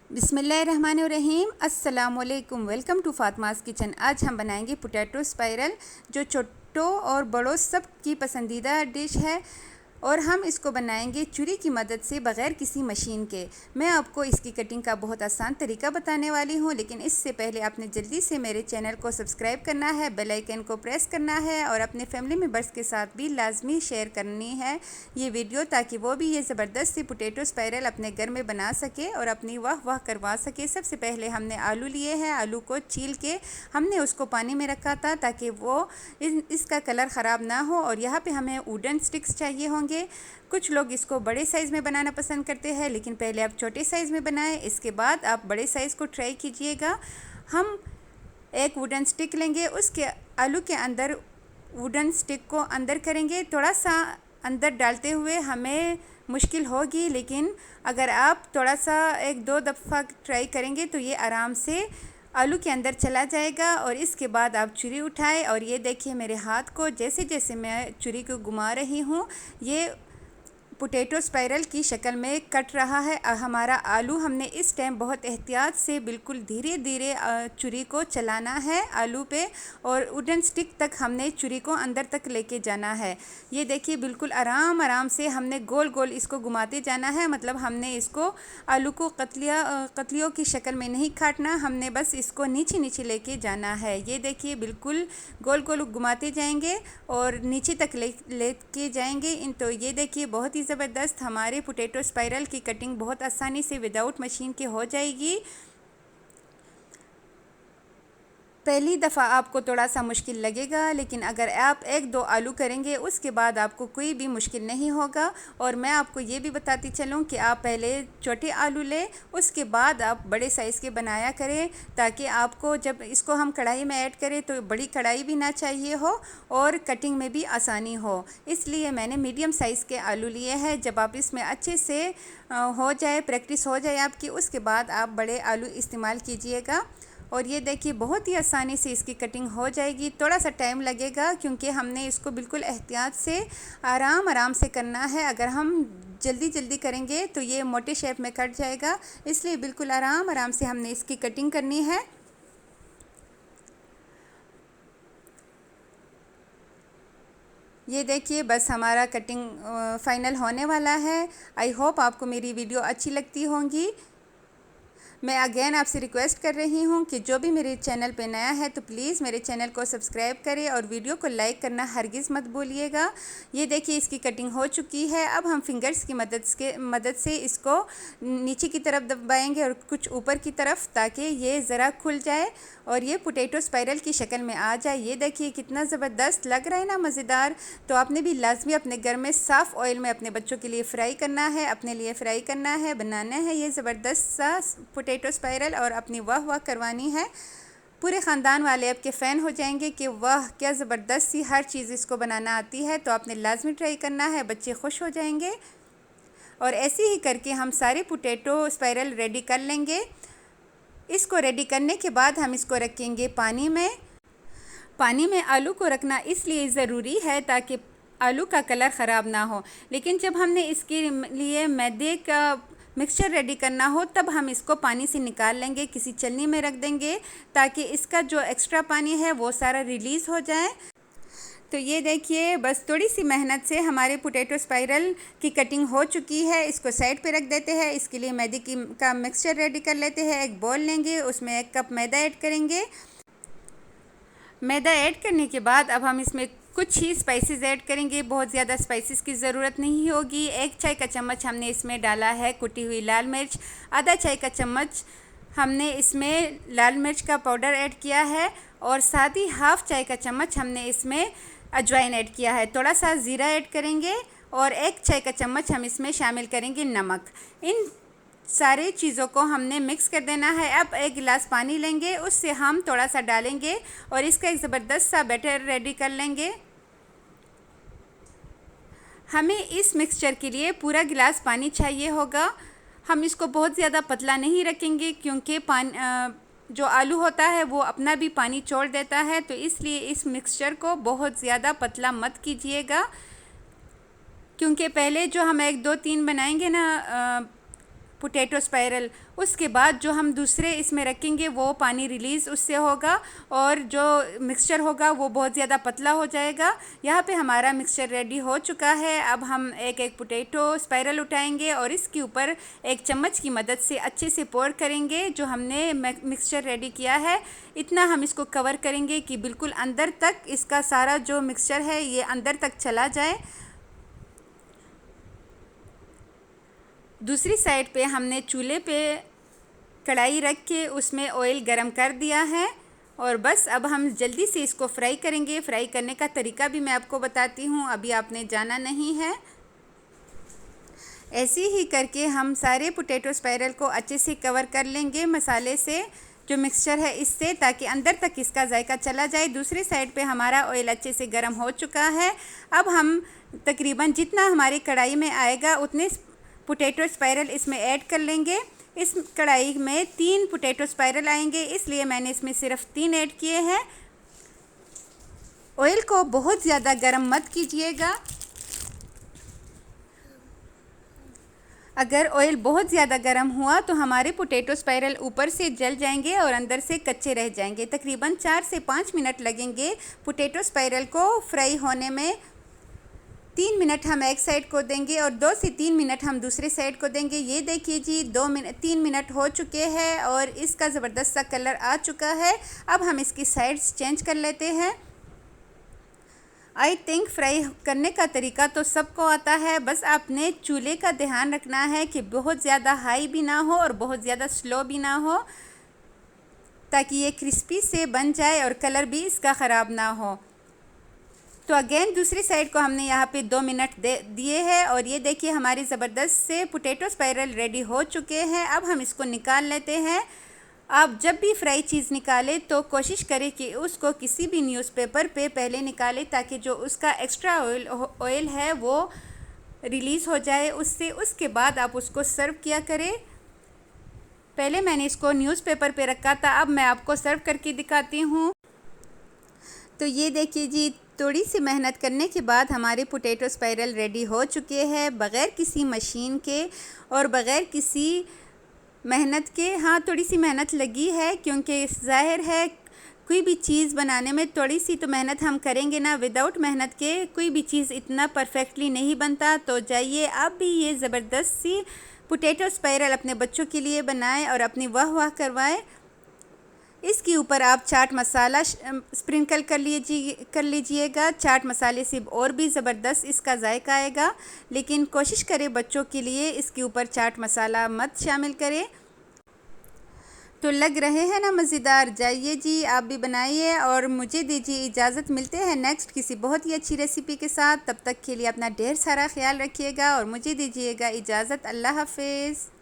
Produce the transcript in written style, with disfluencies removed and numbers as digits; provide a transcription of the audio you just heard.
बिस्मिल्लाहिर्रहमानिर्रहीम। अस्सलामुअलैकुम। Welcome to Fatima's kitchen. आज हम बनाएंगे पोटैटो स्पाइरल, जो छोटों और बड़ों सब की पसंदीदा डिश है। और हम इसको बनाएंगे छुरी की मदद से, बग़ैर किसी मशीन के। मैं आपको इसकी कटिंग का बहुत आसान तरीका बताने वाली हूँ, लेकिन इससे पहले आपने जल्दी से मेरे चैनल को सब्सक्राइब करना है, बेल आइकन को प्रेस करना है और अपने फैमिली मेम्बर्स के साथ भी लाजमी शेयर करनी है ये वीडियो, ताकि वो भी ये ज़बरदस्त सी पोटैटो स्पाइरल अपने घर में बना सके और अपनी वाह वाह करवा सके। सबसे पहले हमने आलू लिए हैं। आलू को छील के हमने उसको पानी में रखा था ताकि वो इसका कलर ख़राब ना हो। और यहाँ पे हमें वुडन स्टिक्स चाहिए होंगे। कुछ लोग इसको बड़े साइज़ में बनाना पसंद करते हैं, लेकिन पहले आप छोटे साइज़ में बनाएं, इसके बाद आप बड़े साइज़ को ट्राई कीजिएगा। हम एक वुडन स्टिक लेंगे, उसके आलू के अंदर वुडन स्टिक को अंदर करेंगे। थोड़ा सा अंदर डालते हुए हमें मुश्किल होगी, लेकिन अगर आप थोड़ा सा एक दो दफ़ा ट्राई करेंगे तो ये आराम से आलू के अंदर चला जाएगा। और इसके बाद आप छुरी उठाएं और ये देखिए मेरे हाथ को जैसे जैसे मैं छुरी को घुमा रही हूँ, ये पोटैटो स्पाइरल की शक्ल में कट रहा है। हमारा आलू हमने इस टाइम बहुत एहतियात से बिल्कुल धीरे धीरे छुरी को चलाना है आलू पे, और वुडन स्टिक तक हमने छुरी को अंदर तक लेके जाना है। ये देखिए बिल्कुल आराम आराम से हमने गोल गोल इसको घुमाते जाना है। मतलब हमने इसको आलू को कतलियों की शक्ल में नहीं काटना, हमने बस इसको नीचे नीचे लेके जाना है। ये देखिए बिल्कुल गोल गोल घुमाते जाएंगे और नीचे तक लेके जाएंगे। तो ये देखिए बहुत ही ज़बरदस्त हमारे पोटैटो स्पाइरल की कटिंग बहुत आसानी से विदाउट मशीन के हो जाएगी। पहली दफ़ा आपको थोड़ा सा मुश्किल लगेगा, लेकिन अगर आप एक दो आलू करेंगे उसके बाद आपको कोई भी मुश्किल नहीं होगा। और मैं आपको ये भी बताती चलूँ कि आप पहले छोटे आलू लें, उसके बाद आप बड़े साइज़ के बनाया करें, ताकि आपको जब इसको हम कढ़ाई में ऐड करें तो बड़ी कढ़ाई भी ना चाहिए हो और कटिंग में भी आसानी हो। इसलिए मैंने मीडियम साइज़ के आलू लिए हैं। जब आप इसमें अच्छे से हो जाए, प्रैक्टिस हो जाए आपकी, उसके बाद आप बड़े आलू इस्तेमाल कीजिएगा। और ये देखिए बहुत ही आसानी से इसकी कटिंग हो जाएगी। थोड़ा सा टाइम लगेगा क्योंकि हमने इसको बिल्कुल एहतियात से आराम आराम से करना है। अगर हम जल्दी जल्दी करेंगे तो ये मोटे शेप में कट जाएगा, इसलिए बिल्कुल आराम आराम से हमने इसकी कटिंग करनी है। ये देखिए बस हमारा कटिंग फाइनल होने वाला है। आई होप आपको मेरी वीडियो अच्छी लगती होंगी। मैं अगेन आपसे रिक्वेस्ट कर रही हूँ कि जो भी मेरे चैनल पे नया है तो प्लीज़ मेरे चैनल को सब्सक्राइब करें और वीडियो को लाइक करना हरगिज़ मत भूलिएगा। ये देखिए इसकी कटिंग हो चुकी है। अब हम फिंगर्स की मदद से इसको नीचे की तरफ दबाएंगे और कुछ ऊपर की तरफ, ताकि ये ज़रा खुल जाए और ये पोटैटो स्पाइरल की शक्ल में आ जाए। ये देखिए कितना ज़बरदस्त लग रहा है ना, मज़ेदार। तो आपने भी लाजमी अपने घर में साफ़ ऑयल में अपने बच्चों के लिए फ़्राई करना है, अपने लिए फ़्राई करना है, बनाना है ये ज़बरदस्त सा पोटैटो स्पाइरल और अपनी वाह वाह करवानी है। पूरे ख़ानदान वाले आपके फ़ैन हो जाएंगे कि वाह क्या ज़बरदस्त सी हर चीज़ इसको बनाना आती है। तो आपने लाजमी ट्राई करना है, बच्चे खुश हो जाएंगे। और ऐसे ही करके हम सारे पोटैटो स्पाइरल रेडी कर लेंगे। इसको रेडी करने के बाद हम इसको रखेंगे पानी में। पानी में आलू को रखना इसलिए ज़रूरी है ताकि आलू का कलर ख़राब ना हो। लेकिन जब हमने इसके लिए मैदे का मिक्सचर रेडी करना हो तब हम इसको पानी से निकाल लेंगे, किसी छलनी में रख देंगे, ताकि इसका जो एक्स्ट्रा पानी है वो सारा रिलीज़ हो जाए। तो ये देखिए बस थोड़ी सी मेहनत से हमारे पोटैटो स्पाइरल की कटिंग हो चुकी है। इसको साइड पे रख देते हैं। इसके लिए मैदे का मिक्सचर रेडी कर लेते हैं। एक बॉल लेंगे, उसमें 1 कप मैदा ऐड करेंगे। मैदा ऐड करने के बाद अब हम इसमें कुछ ही स्पाइसेस ऐड करेंगे। बहुत ज़्यादा स्पाइसेस की ज़रूरत नहीं होगी। 1 चाय का चम्मच हमने इसमें डाला है कुटी हुई लाल मिर्च। आधा चाय का चम्मच हमने इसमें लाल मिर्च का पाउडर ऐड किया है, और साथ ही हाफ़ चाय का चम्मच हमने इसमें अजवाइन ऐड किया है। थोड़ा सा ज़ीरा ऐड करेंगे और 1 चाय का चम्मच हम इसमें शामिल करेंगे नमक। इन सारी चीज़ों को हमने मिक्स कर देना है। अब 1 गिलास पानी लेंगे, उससे हम थोड़ा सा डालेंगे और इसका एक ज़बरदस्त सा बैटर रेडी कर लेंगे। हमें इस मिक्सचर के लिए पूरा गिलास पानी चाहिए होगा। हम इसको बहुत ज़्यादा पतला नहीं रखेंगे क्योंकि जो आलू होता है वो अपना भी पानी छोड़ देता है, तो इसलिए इस मिक्सचर को बहुत ज़्यादा पतला मत कीजिएगा। क्योंकि पहले जो हम 1 2 3 बनाएंगे ना पोटैटो स्पाइरल। उसके बाद जो हम दूसरे इसमें रखेंगे वो पानी रिलीज़ उससे होगा और जो मिक्सचर होगा वो बहुत ज़्यादा पतला हो जाएगा। यहाँ पे हमारा मिक्सचर रेडी हो चुका है। अब हम एक एक पोटैटो स्पाइरल उठाएंगे और इसके ऊपर एक चम्मच की मदद से अच्छे से पोर करेंगे। जो हमने मिक्सचर रेडी किया है इतना हम इसको कवर करेंगे कि बिल्कुल अंदर तक इसका सारा जो मिक्सचर है ये अंदर तक चला जाए। दूसरी साइड पे हमने चूल्हे पे कढ़ाई रख के उसमें ऑयल गरम कर दिया है और बस अब हम जल्दी से इसको फ्राई करेंगे। फ्राई करने का तरीका भी मैं आपको बताती हूँ, अभी आपने जाना नहीं है। ऐसे ही करके हम सारे पोटैटो स्पाइरल को अच्छे से कवर कर लेंगे मसाले से, जो मिक्सचर है इससे, ताकि अंदर तक इसका जायका चला जाए। दूसरी साइड पे हमारा ऑयल अच्छे से गर्म हो चुका है। अब हम तकरीबन जितना हमारी कढ़ाई में आएगा उतने पोटैटो स्पाइरल इसमें ऐड कर लेंगे। इस कढ़ाई में 3 पोटैटो स्पाइरल आएंगे, इसलिए मैंने इसमें सिर्फ 3 ऐड किए हैं। ऑयल को बहुत ज़्यादा गर्म मत कीजिएगा। अगर ऑयल बहुत ज़्यादा गर्म हुआ तो हमारे पोटैटो स्पाइरल ऊपर से जल जाएंगे और अंदर से कच्चे रह जाएंगे। तकरीबन 4 से 5 मिनट लगेंगे पोटैटो स्पाइरल को फ्राई होने में। 3 मिनट हम एक साइड को देंगे और 2 से 3 मिनट हम दूसरे साइड को देंगे। ये देखिए जी 3 मिनट हो चुके हैं और इसका ज़बरदस्त सा कलर आ चुका है। अब हम इसकी साइड्स चेंज कर लेते हैं। आई थिंक फ्राई करने का तरीका तो सबको आता है, बस आपने चूल्हे का ध्यान रखना है कि बहुत ज़्यादा हाई भी ना हो और बहुत ज़्यादा स्लो भी ना हो, ताकि ये क्रिस्पी से बन जाए और कलर भी इसका ख़राब ना हो। तो अगेन दूसरी साइड को हमने यहाँ पे 2 मिनट दिए हैं और ये देखिए हमारी ज़बरदस्त से पोटैटो स्पाइरल रेडी हो चुके हैं। अब हम इसको निकाल लेते हैं। आप जब भी फ्राई चीज़ निकालें तो कोशिश करें कि उसको किसी भी न्यूज़पेपर पे पहले निकालें, ताकि जो उसका एक्स्ट्रा ऑयल है वो रिलीज़ हो जाए उससे। उसके बाद आप उसको सर्व किया करें। पहले मैंने इसको न्यूज़पेपर पे रखा था, अब मैं आपको सर्व करके दिखाती हूँ। तो ये देखिए जी, थोड़ी सी मेहनत करने के बाद हमारे पोटैटो स्पाइरल रेडी हो चुके हैं, बग़ैर किसी मशीन के और बग़ैर किसी मेहनत के। हाँ, थोड़ी सी मेहनत लगी है क्योंकि ज़ाहिर है कोई भी चीज़ बनाने में थोड़ी सी तो मेहनत हम करेंगे ना। विदाउट मेहनत के कोई भी चीज़ इतना परफेक्टली नहीं बनता। तो जाइए आप भी ये ज़बरदस्त सी पोटैटो स्पाइरल अपने बच्चों के लिए बनाएं और अपनी वाह करवाएं। इसके ऊपर आप चाट मसाला स्प्रिंकल कर लीजिएगा। चाट मसाले से और भी ज़बरदस्त इसका जायका आएगा, लेकिन कोशिश करें बच्चों के लिए इसके ऊपर चाट मसाला मत शामिल करें। तो लग रहे हैं ना मज़ेदार? जाइए जी आप भी बनाइए और मुझे दीजिए इजाज़त। मिलते हैं नेक्स्ट किसी बहुत ही अच्छी रेसिपी के साथ। तब तक के लिए अपना ढेर सारा ख्याल रखिएगा और मुझे दीजिएगा इजाज़त। अल्लाह हाफ़िज़।